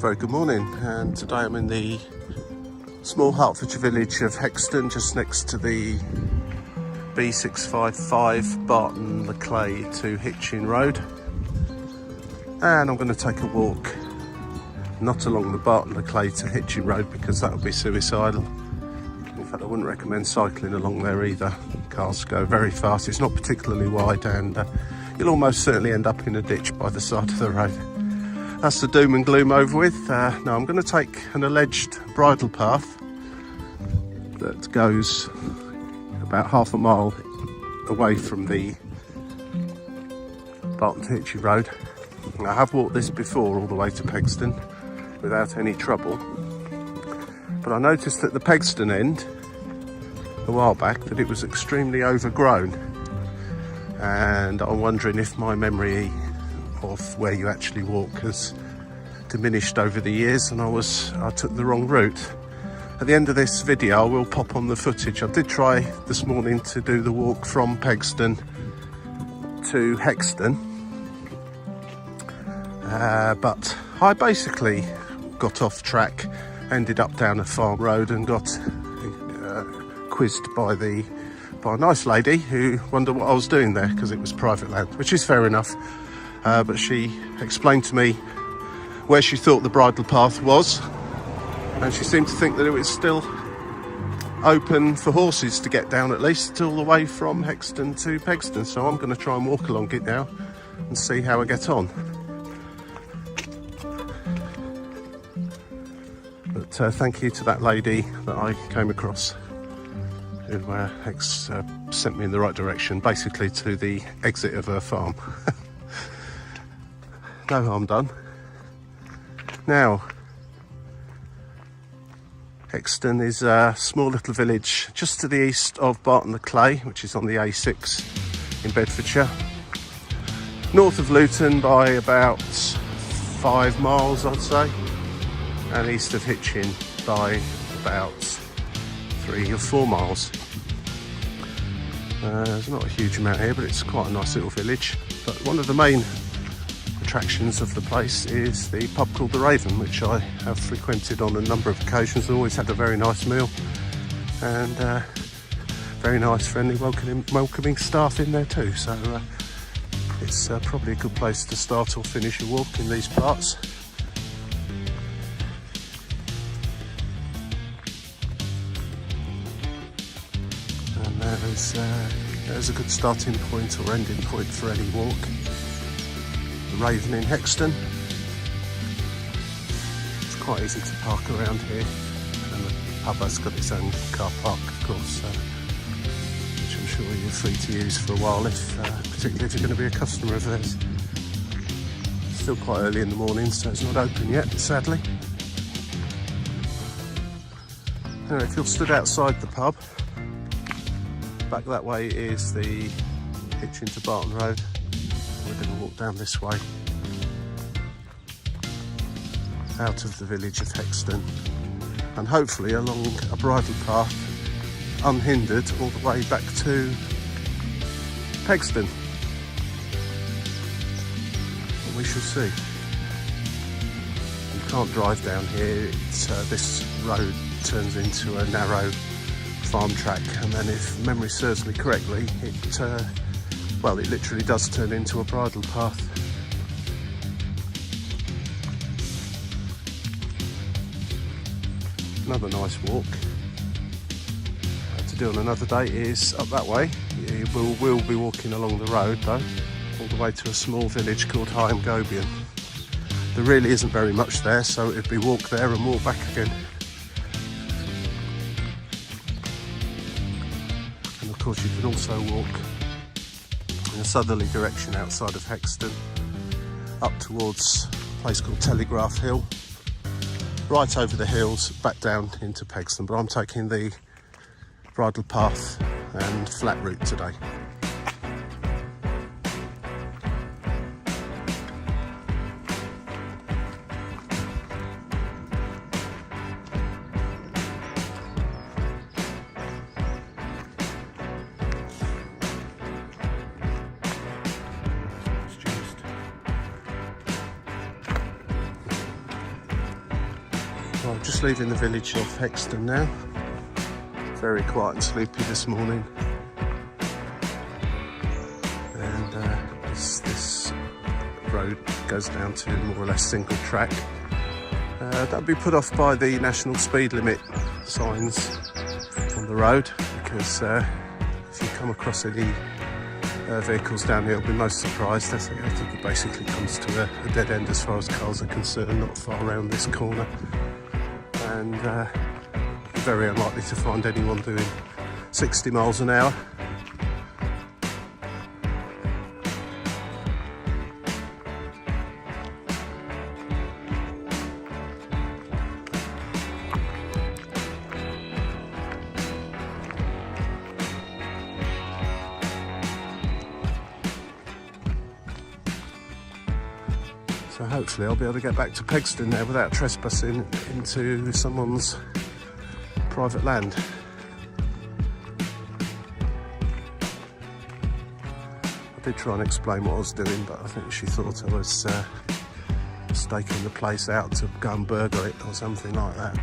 very good morning, and today I'm in the small Hertfordshire village of Hexton, just next to the B655 Barton-le-Clay to Hitchin Road, and I'm going to take a walk not along the Barton-le-Clay to Hitchin Road because that would be suicidal. In fact, I wouldn't recommend cycling along there either. Cars go very fast, it's not particularly wide, and you'll almost certainly end up in a ditch by the side of the road. That's the doom and gloom over with. Now I'm going to take an alleged bridle path that goes about half a mile away from the Barton to Hitchin Road. I have walked this before all the way to Pegsdon without any trouble, but I noticed at the Pegsdon end a while back that it was extremely overgrown, and I'm wondering if my memory of where you actually walk has diminished over the years and I took the wrong route. At the end of this video I will pop on the footage. I did try this morning to do the walk from Pegsdon to Hextone, but I basically got off track, ended up down a farm road and got quizzed by a nice lady who wondered what I was doing there because it was private land, which is fair enough. But she explained to me where she thought the bridle path was, and she seemed to think that it was still open for horses to get down, at least all the way from Hexton to Pegsdon. So I'm going to try and walk along it now and see how I get on. But thank you to that lady that I came across who sent me in the right direction, basically to the exit of her farm. No harm done. Now, Hexton is a small little village just to the east of Barton-le-Clay, which is on the A6 in Bedfordshire. North of Luton by about 5 miles, I'd say, and east of Hitchin by about 3 or 4 miles. There's not a huge amount here, but it's quite a nice little village. But one of the main attractions of the place is the pub called the Raven, which I have frequented on a number of occasions and always had a very nice meal, and very nice, friendly, welcoming staff in there too. So it's probably a good place to start or finish a walk in these parts. And there's a good starting point or ending point for any walk. Raven in Hexton. It's quite easy to park around here, and the pub has got its own car park, of course, which I'm sure you're free to use for a while, particularly if you're going to be a customer of theirs. It's still quite early in the morning, so it's not open yet, sadly. Anyway, if you're stood outside the pub, back that way is the Hitchin to Barton Road. We're going to walk down this way out of the village of Hexton and hopefully along a bridle path unhindered all the way back to Pegsdon. And we shall see. You can't drive down here. This road turns into a narrow farm track, and then if memory serves me correctly, it literally does turn into a bridle path. Another nice walk to do on another day is up that way. You will be walking along the road though, all the way to a small village called Anglo-Saxon. There really isn't very much there, so it'd be walk there and walk back again. And of course you can also walk in a southerly direction outside of Hexton, up towards a place called Telegraph Hill, right over the hills, back down into Pegsdon. But I'm taking the bridle path and flat route today. just leaving the village of Hexton now. Very quiet and sleepy this morning. And this road goes down to more or less single track. That'll be put off by the national speed limit signs on the road, because if you come across any vehicles down here, you'll be most surprised. I think it basically comes to a dead end as far as cars are concerned, not far around this corner. And very unlikely to find anyone doing 60 miles an hour. So hopefully I'll be able to get back to Pegsdon now without trespassing into someone's private land. I did try and explain what I was doing, but I think she thought I was staking the place out to go and burgle it or something like that.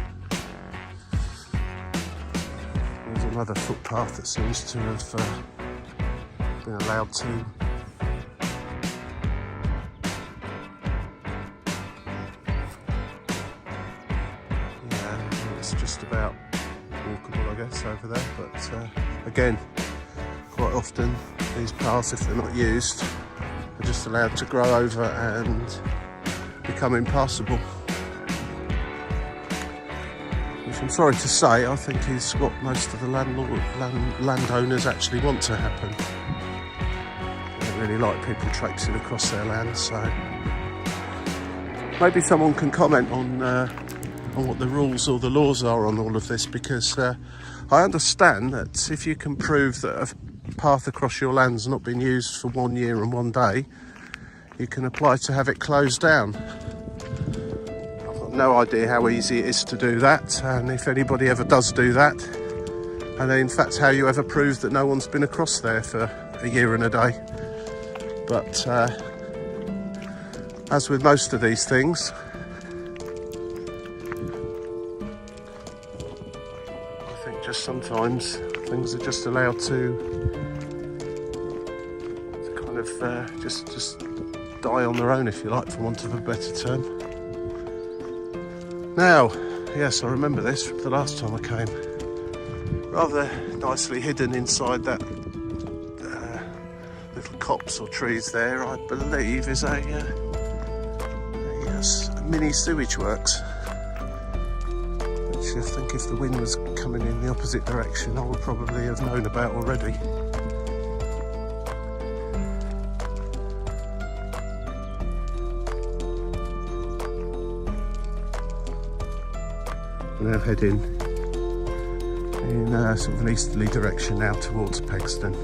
There's another footpath that seems to have been allowed to. Just about walkable, I guess, over there, but again, quite often these paths, if they're not used, are just allowed to grow over and become impassable, which I'm sorry to say I think is what most of the landowners actually want to happen. They don't really like people traipsing across their land, so maybe someone can comment on what the rules or the laws are on all of this, because I understand that if you can prove that a path across your land's not been used for 1 year and 1 day, you can apply to have it closed down. I've got no idea how easy it is to do that, and if anybody ever does do that, and in fact how you ever prove that no one's been across there for 1 year and a day. But as with most of these things, sometimes things are just allowed to kind of just die on their own, if you like, for want of a better term. Now, yes, I remember this from the last time I came. Rather nicely hidden inside that little copse or trees there, I believe, is a mini sewage works. I think if the wind was coming in the opposite direction, I would probably have known about already. Now heading in sort of an easterly direction now towards Pegsdon.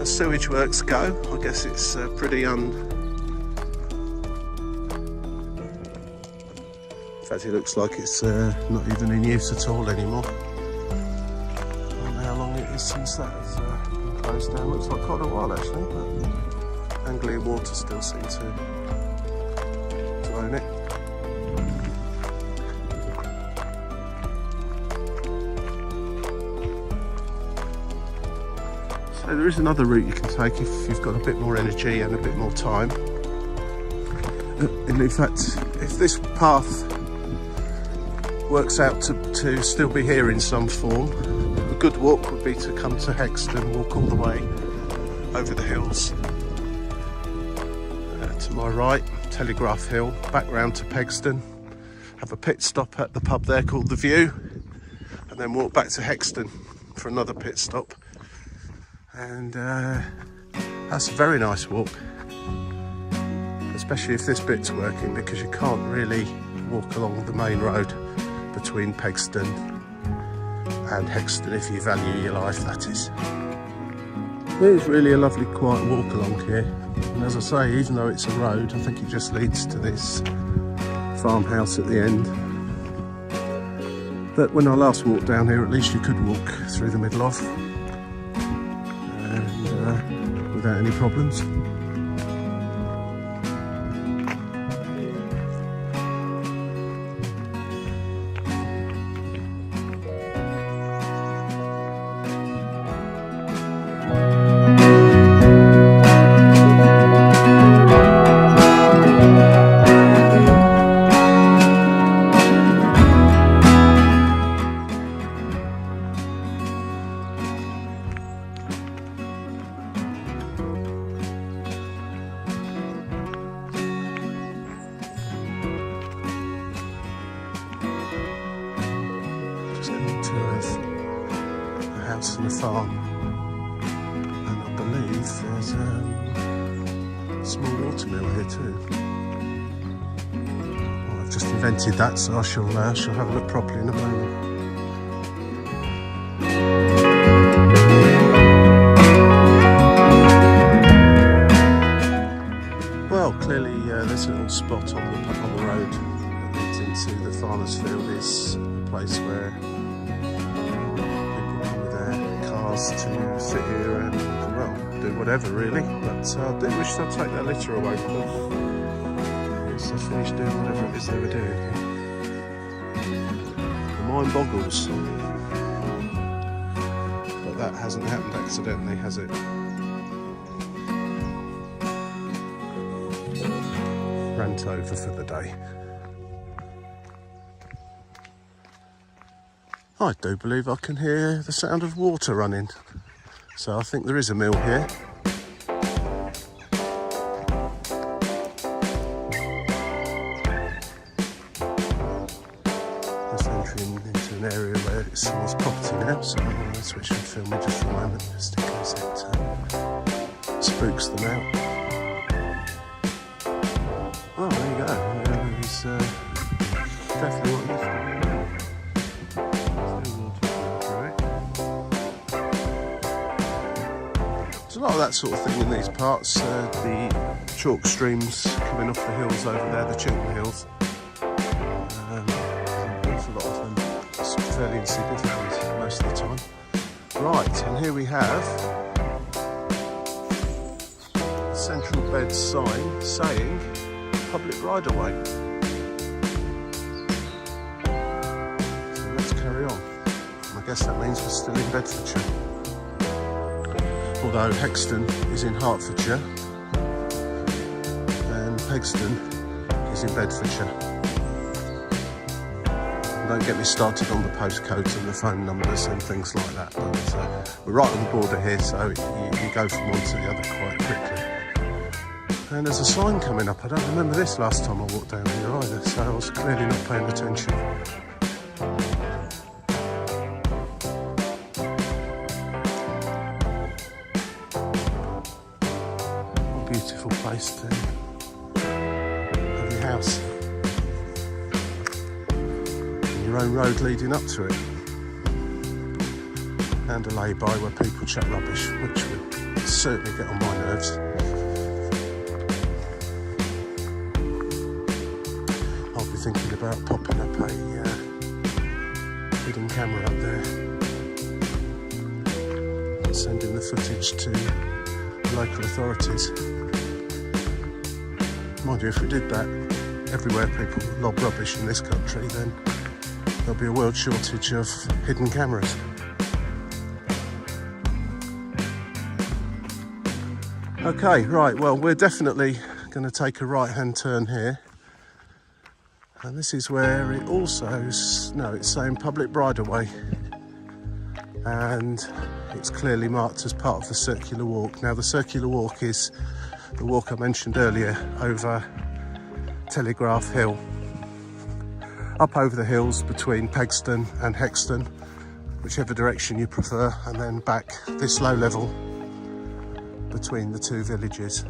As sewage works go, I guess it's pretty In fact, it looks like it's not even in use at all anymore. I don't know how long it is since that has been closed down. Looks like quite a while actually, but Anglo-Saxon Water still seem to own it. So there is another route you can take if you've got a bit more energy and a bit more time. And in fact, if this path works out to still be here in some form, a good walk would be to come to Hexton, walk all the way over the hills to my right, Telegraph Hill, back round to Pegsdon, have a pit stop at the pub there called The View, and then walk back to Hexton for another pit stop. And that's a very nice walk, especially if this bit's working, because you can't really walk along the main road between Pegsdon and Hexton if you value your life, that is. It is really a lovely quiet walk along here, and as I say, even though it's a road, I think it just leads to this farmhouse at the end that when I last walked down here, at least you could walk through the middle of, and without without any problems. And a farm, and I believe there's a small watermill here too. Well, I've just invented that, so I shall have a look properly in a moment. Well, clearly this little spot on the road that leads into the farmer's field is a place where to sit here and, well, do whatever really, but I do wish they'd take their litter away from them. Yes, they finished doing whatever it is they were doing here. The mind boggles. But that hasn't happened accidentally, has it? Rant over for the day. I do believe I can hear the sound of water running, so I think there is a mill here. Just entering into an area where it's someone's property now, so I'm going to switch to filming just for a moment, just in case it spooks them out. Oh, there you go. There's definitely what you've got. A lot of that sort of thing in these parts. The chalk streams coming off the hills over there, the Chiltern Hills. There's a lot of them. It's fairly insignificant most of the time. Right, and here we have the Central Beds sign saying public right of way. So let's carry on. I guess that means we're still in Bedfordshire. Although Hexton is in Hertfordshire and Pegsdon is in Bedfordshire. Don't get me started on the postcodes and the phone numbers and things like that, but we're right on the border here, so you go from one to the other quite quickly. And there's a sign coming up. I don't remember this last time I walked down here either, so I was clearly not paying attention. Beautiful place to have your house and your own road leading up to it, and a lay-by where people chat rubbish, which would certainly get on my nerves. I'll be thinking about popping up a hidden camera up there and sending the footage to local authorities. Mind you, if we did that everywhere people lob rubbish in this country, then there'll be a world shortage of hidden cameras. Okay, right, well, we're definitely going to take a right-hand turn here. And this is where it also, no, it's saying public right-of-way. And it's clearly marked as part of the circular walk. Now, the circular walk is the walk I mentioned earlier over Telegraph Hill, up over the hills between Pegsdon and Hexton, whichever direction you prefer, and then back this low level between the two villages.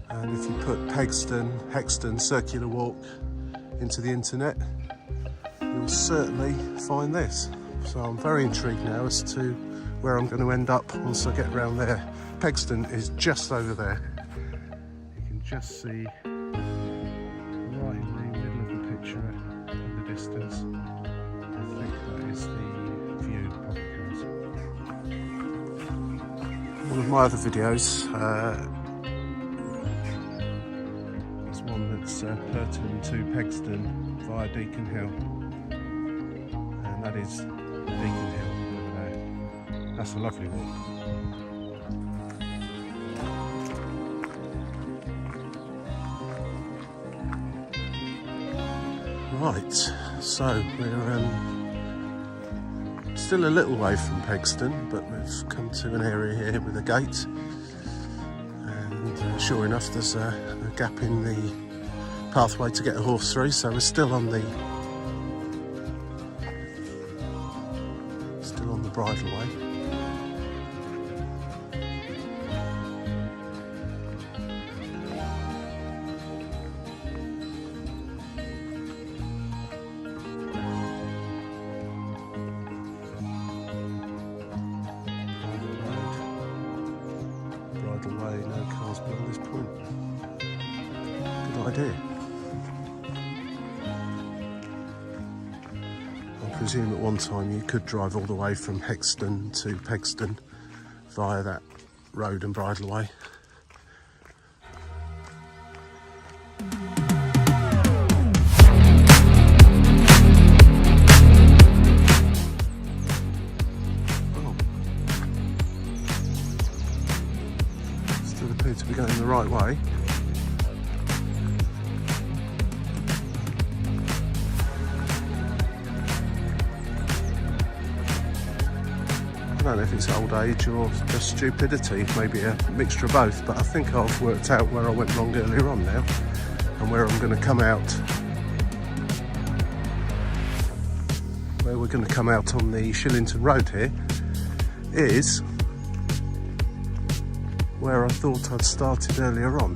And if you put Pegsdon, Hexton circular walk into the internet, you'll certainly find this. So I'm very intrigued now as to where I'm going to end up once I get around there. Pegsdon is just over there. You can just see right in the middle of the picture in the distance. I think that is the view of the One of my other videos, there's one that's Hertfordshire to Pegsdon via Deacon Hill, and that is Deacon Hill over there. That's a lovely walk. Right, so we're still a little way from Pegsdon, but we've come to an area here with a gate, and sure enough there's a gap in the pathway to get a horse through, so we're still on the bridle way. No cars beyond this point. Good idea. I presume at one time you could drive all the way from Hexton to Pegsdon via that road and bridle way. To be going the right way. I don't know if it's old age or just stupidity, maybe a mixture of both, but I think I've worked out where I went wrong earlier on now and where I'm going to come out. Where we're going to come out on the Shillington Road here is where I thought I'd started earlier on,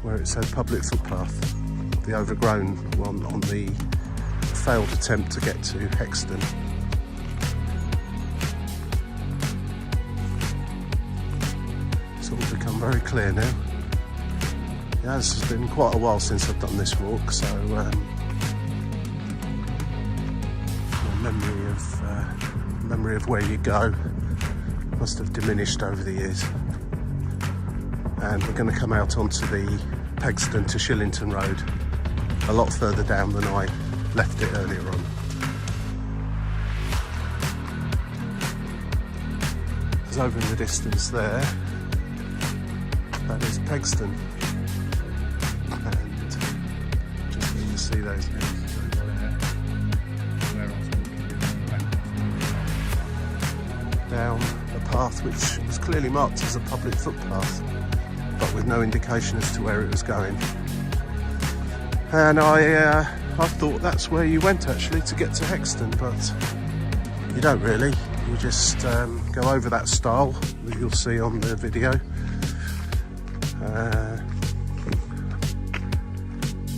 where it said public footpath, the overgrown one on the failed attempt to get to Hexton. It's all become very clear now. It has been quite a while since I've done this walk, so my memory of where you go must have diminished over the years. And we're going to come out onto the Pegsdon to Shillington Road a lot further down than I left it earlier on. There's over in the distance there, that is Pegsdon, and just so you see those houses over there, where I was walking down a path which was clearly marked as a public footpath, but with no indication as to where it was going. And I thought that's where you went actually to get to Hexton, but you don't really. You just go over that stile that you'll see on the video,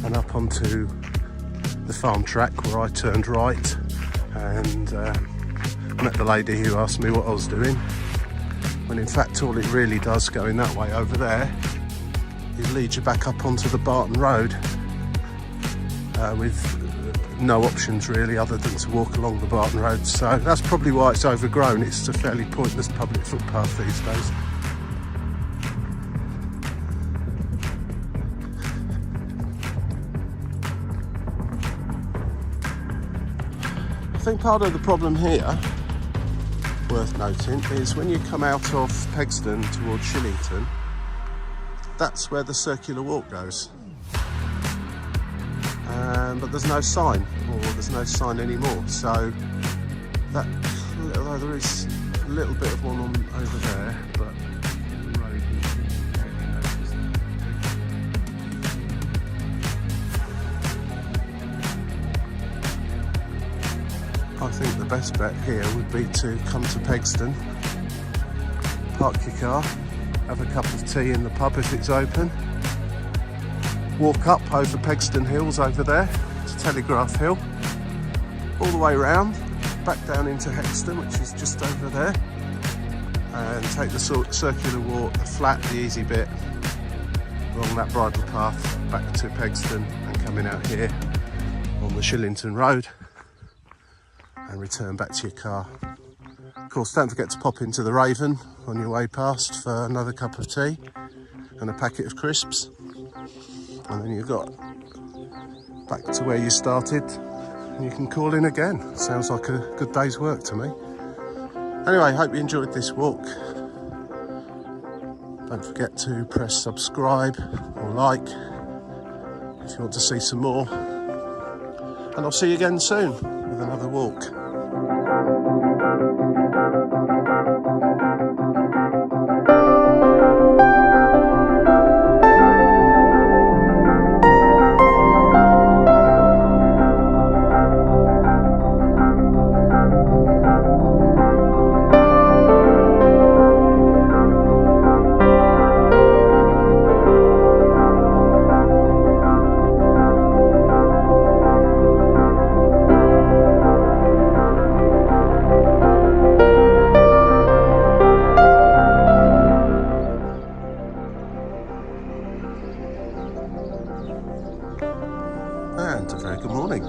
and up onto the farm track where I turned right and met the lady who asked me what I was doing, when in fact all it really does going that way over there is lead you back up onto the Barton Road with no options really other than to walk along the Barton Road. So that's probably why it's overgrown. It's a fairly pointless public footpath these days. I think part of the problem here, worth noting, is when you come out of Pegsdon towards Shillington, that's where the circular walk goes. But there's no sign, or there's no sign anymore. So that, although there is a little bit of one on over there, but the road I think the best bet here would be to come to Pegsdon, park your car, have a cup of tea in the pub if it's open, walk up over Pegsdon Hills over there to Telegraph Hill, all the way round, back down into Hexton, which is just over there, and take the circular walk, the flat, the easy bit, along that bridle path back to Pegsdon and coming out here on the Shillington Road and return back to your car Of course, don't forget to pop into the Raven on your way past for another cup of tea and a packet of crisps. And then you've got back to where you started and you can call in again. Sounds like a good day's work to me. Anyway, hope you enjoyed this walk. Don't forget to press subscribe or like if you want to see some more. And I'll see you again soon with another walk. And a very good morning.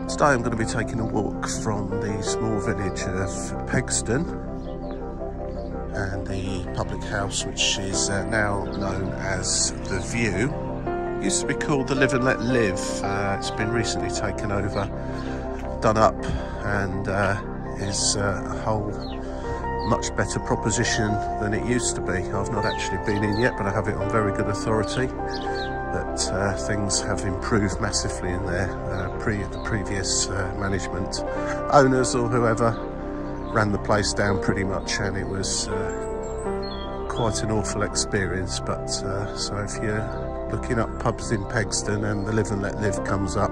Today I'm going to be taking a walk from the small village of Pegsdon and the public house, which is now known as The View. It used to be called the Live and Let Live. It's been recently taken over, done up, and is a whole much better proposition than it used to be. I've not actually been in yet, but I have it on very good authority that things have improved massively in there. The previous management owners or whoever ran the place down pretty much, and it was quite an awful experience. But so if you're looking up pubs in Pegsdon and the Live and Let Live comes up,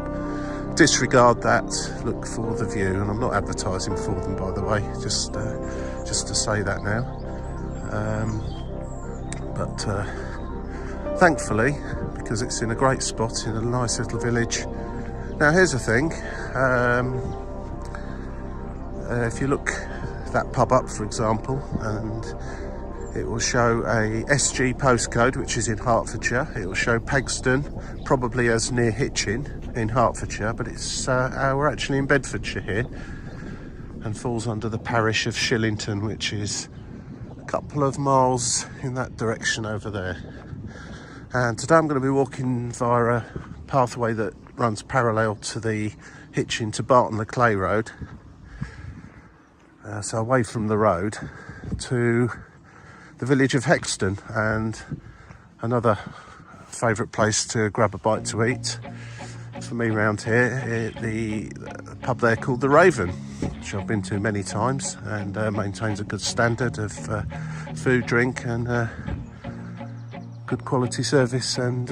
disregard that, look for The View. And I'm not advertising for them, by the way, just to say that now. But thankfully, because it's in a great spot in a nice little village. Now here's the thing, if you look that pub up, for example, and it will show a SG postcode, which is in Hertfordshire. It will show Pegsdon probably as near Hitchin in Hertfordshire, but it's we're actually in Bedfordshire here and falls under the parish of Shillington, which is a couple of miles in that direction over there. And today I'm going to be walking via a pathway that runs parallel to the Hitchin to Barton-le-Clay road. So away from the road to the village of Hexton, and another favourite place to grab a bite to eat for me round here, the pub there called the Raven, which I've been to many times, and maintains a good standard of food, drink, and good quality service, and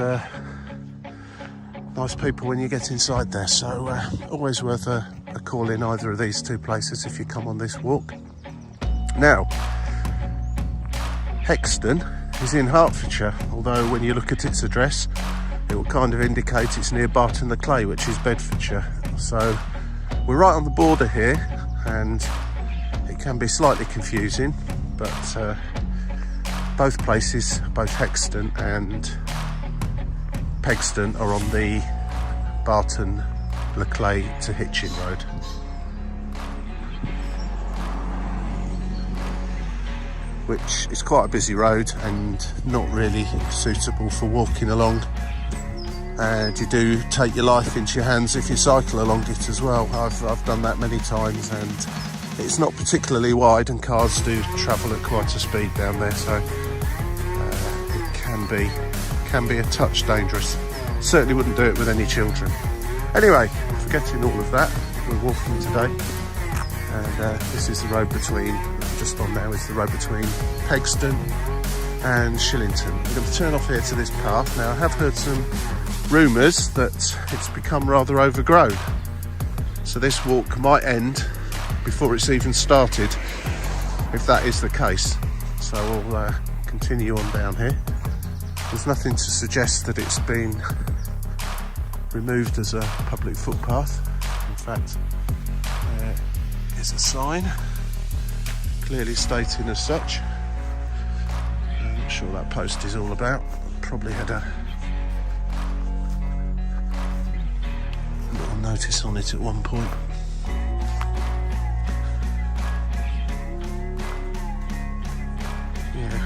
nice people when you get inside there. So always worth a call in either of these two places if you come on this walk. Now, Hexton is in Hertfordshire, although when you look at its address it will kind of indicate it's near Barton-le-Clay, which is Bedfordshire. So we're right on the border here, and it can be slightly confusing, but both places, both Hexton and Pegsdon, are on the Barton-le-Clay to Hitchin road. Which is quite a busy road and not really suitable for walking along. And you do take your life into your hands if you cycle along it as well. I've done that many times, and it's not particularly wide, and cars do travel at quite a speed down there, so it can be a touch dangerous. Certainly wouldn't do it with any children. Anyway, forgetting all of that, we're walking today, and this is the road between, just on now, is the road between Pegsdon and Shillington. I'm going to turn off here to this path. Now, I have heard some rumours that it's become rather overgrown, so this walk might end before it's even started, if that is the case. So we'll continue on down here. There's nothing to suggest that it's been removed as a public footpath. In fact, there is a sign clearly stating as such. I'm not sure what that post is all about. Probably had a little notice on it at one point.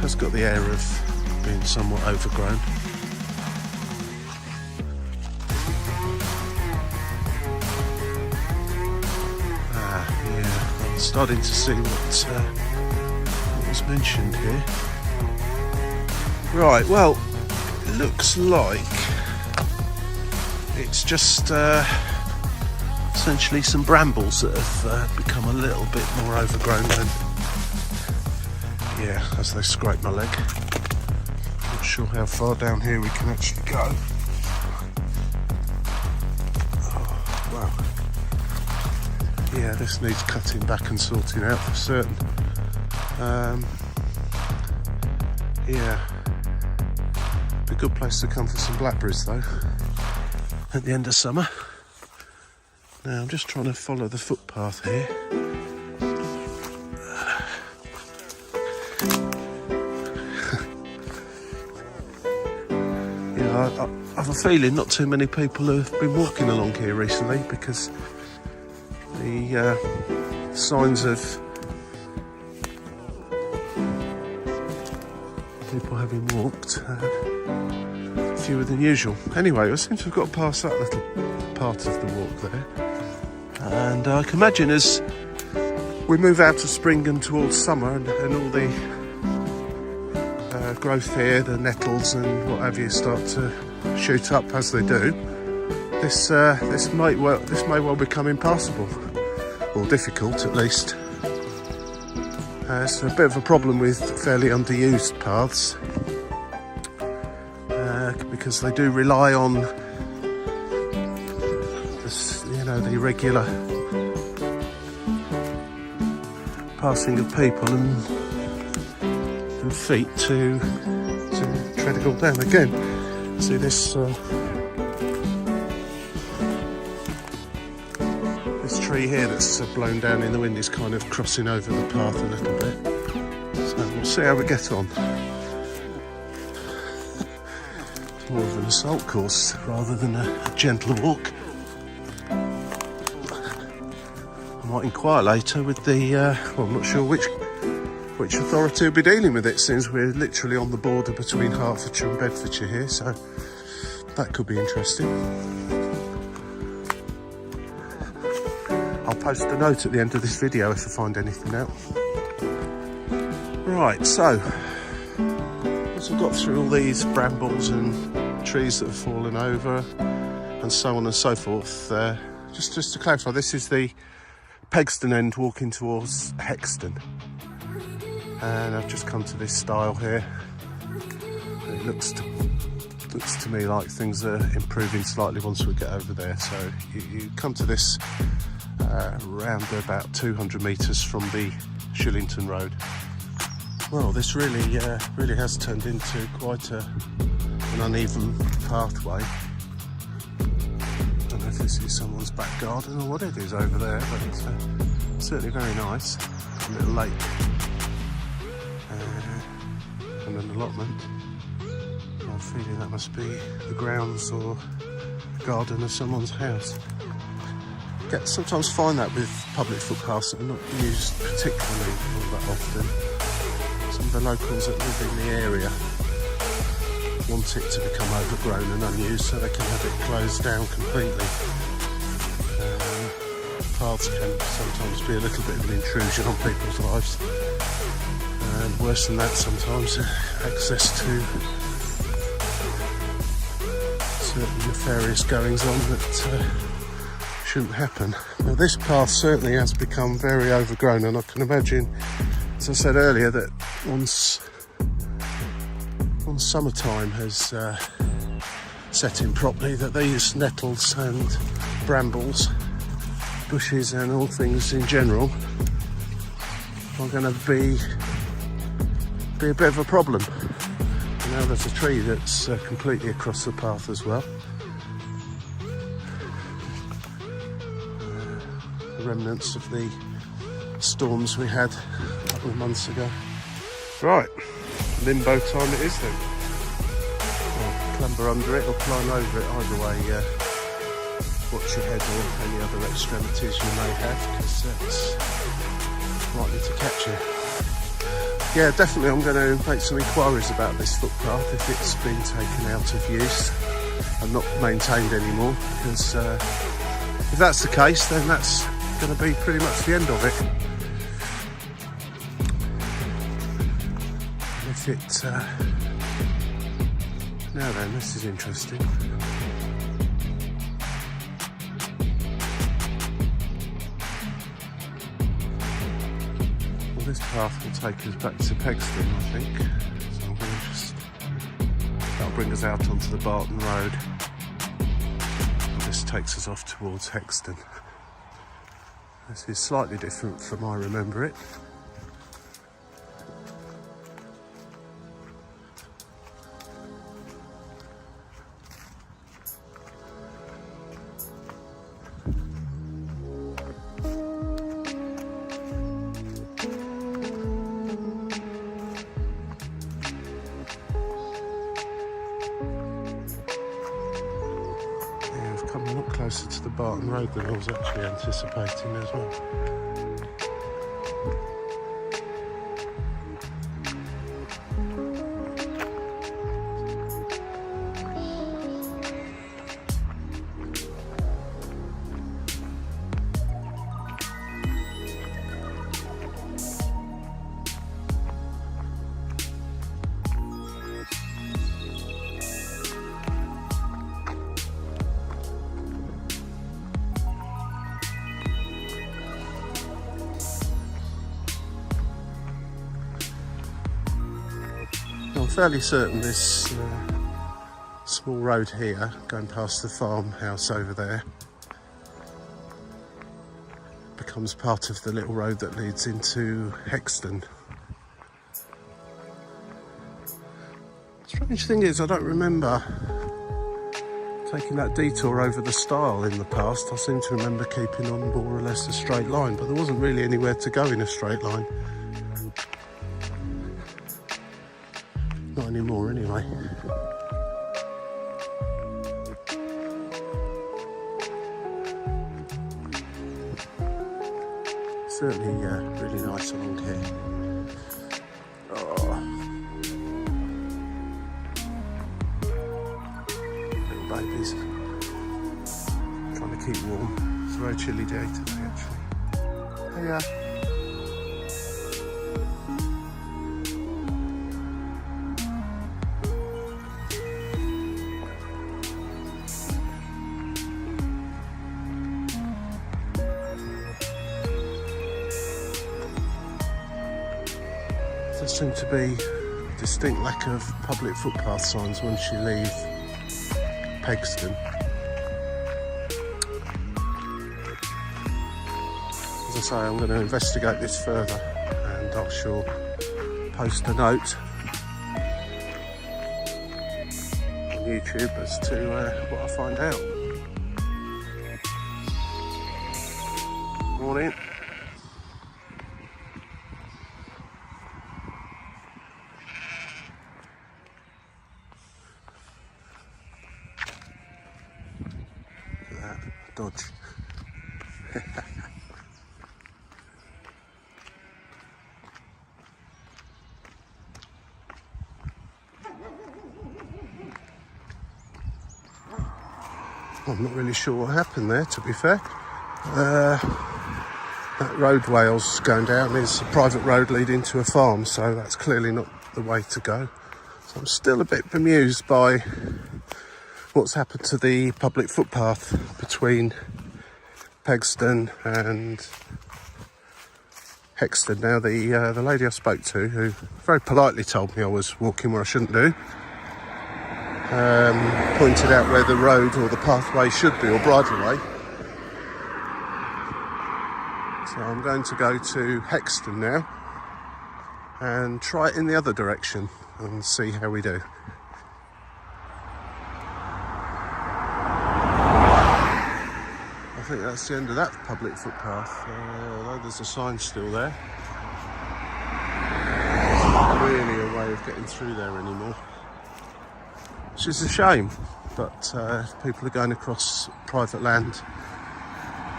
has got the air of being somewhat overgrown. Yeah, I'm starting to see what was mentioned here. Right, well, it looks like it's just essentially some brambles that have become a little bit more overgrown than, yeah, as they scrape my leg. Not sure how far down here we can actually go. Oh, wow. Yeah, this needs cutting back and sorting out for certain. Yeah, be a good place to come for some blackberries though at the end of summer. Now I'm just trying to follow the footpath here. Yeah, I have a feeling not too many people have been walking along here recently because the signs of people having walked fewer than usual. Anyway, I seem to have got past that little part of the walk there, and I can imagine as we move out of spring and towards summer and all the growth here, the nettles and what have you start to shoot up as they do, this may well become impassable, or difficult at least. It's a bit of a problem with fairly underused paths because they do rely on this, the regular passing of people and feet to tread it all down. Again, see this this tree here that's blown down in the wind is kind of crossing over the path a little bit. So we'll see how we get on. It's more of an assault course rather than a gentle walk. I might inquire later with the, well, I'm not sure which authority will be dealing with it, since we're literally on the border between Hertfordshire and Bedfordshire here, so that could be interesting. I'll post a note at the end of this video if I find anything out. Right, so once I've got through all these brambles and trees that have fallen over and so on and so forth, just to clarify, this is the Pegsdon end walking towards Hexton, and I've just come to this stile here. It looks to me like things are improving slightly once we get over there. So you come to this around about 200 metres from the Shillington Road. Well, this really has turned into quite an uneven pathway. I don't know if this is someone's back garden or what it is over there, but it's certainly very nice. A little lake and an allotment. I'm feeling that must be the grounds or garden of someone's house. Sometimes find that with public footpaths that are not used particularly all that often. Some of the locals that live in the area want it to become overgrown and unused so they can have it closed down completely. Paths can sometimes be a little bit of an intrusion on people's lives, and worse than that sometimes access to certain nefarious goings on that shouldn't happen. Now this path certainly has become very overgrown, and I can imagine, as I said earlier, that once summertime has set in properly, that these nettles and brambles, bushes and all things in general are going to be a bit of a problem. And now there's a tree that's completely across the path as well. The remnants of the storms we had a couple of months ago. Right, limbo time it is then. I'll clamber under it or climb over it, either way. Watch your head or any other extremities you may have, because that's likely to catch you. yeah, definitely I'm going to make some inquiries about this footpath if it's been taken out of use and not maintained anymore, because if that's the case, then that's going to be pretty much the end of it. If it now then, this is interesting. Well, this path will take us back to Pegsdon, I think. So I'm going to just, that'll bring us out onto the Barton Road. And this takes us off towards Hexton. This is slightly different from I remember it. Come a lot closer to the Barton Road than I was actually anticipating as well. I'm fairly certain this small road here, going past the farmhouse over there, becomes part of the little road that leads into Hexton. Strange thing is, I don't remember taking that detour over the stile in the past. I seem to remember keeping on more or less a straight line, but there wasn't really anywhere to go in a straight line. Not anymore anyway. Certainly really nice along here. Oh. Little babies. Trying to keep warm. It's a very chilly day today actually. Yeah. There seem to be a distinct lack of public footpath signs once you leave Pegsdon. As I say, I'm going to investigate this further and I shall post a note on YouTube as to what I find out. Morning. Dodge. I'm not really sure what happened there, to be fair. That roadway I was going down is a private road leading to a farm, so that's clearly not the way to go. So I'm still a bit bemused by what's happened to the public footpath between Pegsdon and Hexton. Now the lady I spoke to, who very politely told me I was walking where I shouldn't do, pointed out where the road or the pathway should be, or bridleway. So I'm going to go to Hexton now and try it in the other direction and see how we do. I think that's the end of that public footpath, although there's a sign still there. There's not really a way of getting through there anymore, which is a shame, but people are going across private land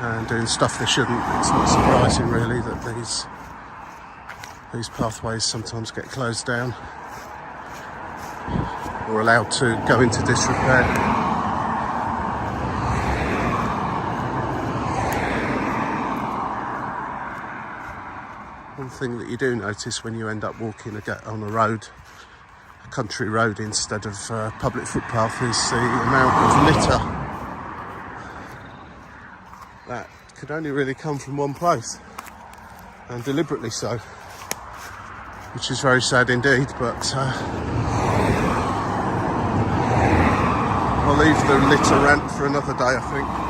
and doing stuff they shouldn't. It's not surprising really that these These pathways sometimes get closed down or allowed to go into disrepair. One thing that you do notice when you end up walking on a road, a country road instead of a public footpath, is the amount of litter that could only really come from one place, and deliberately so, which is very sad indeed. But I'll leave the litter rant for another day, I think.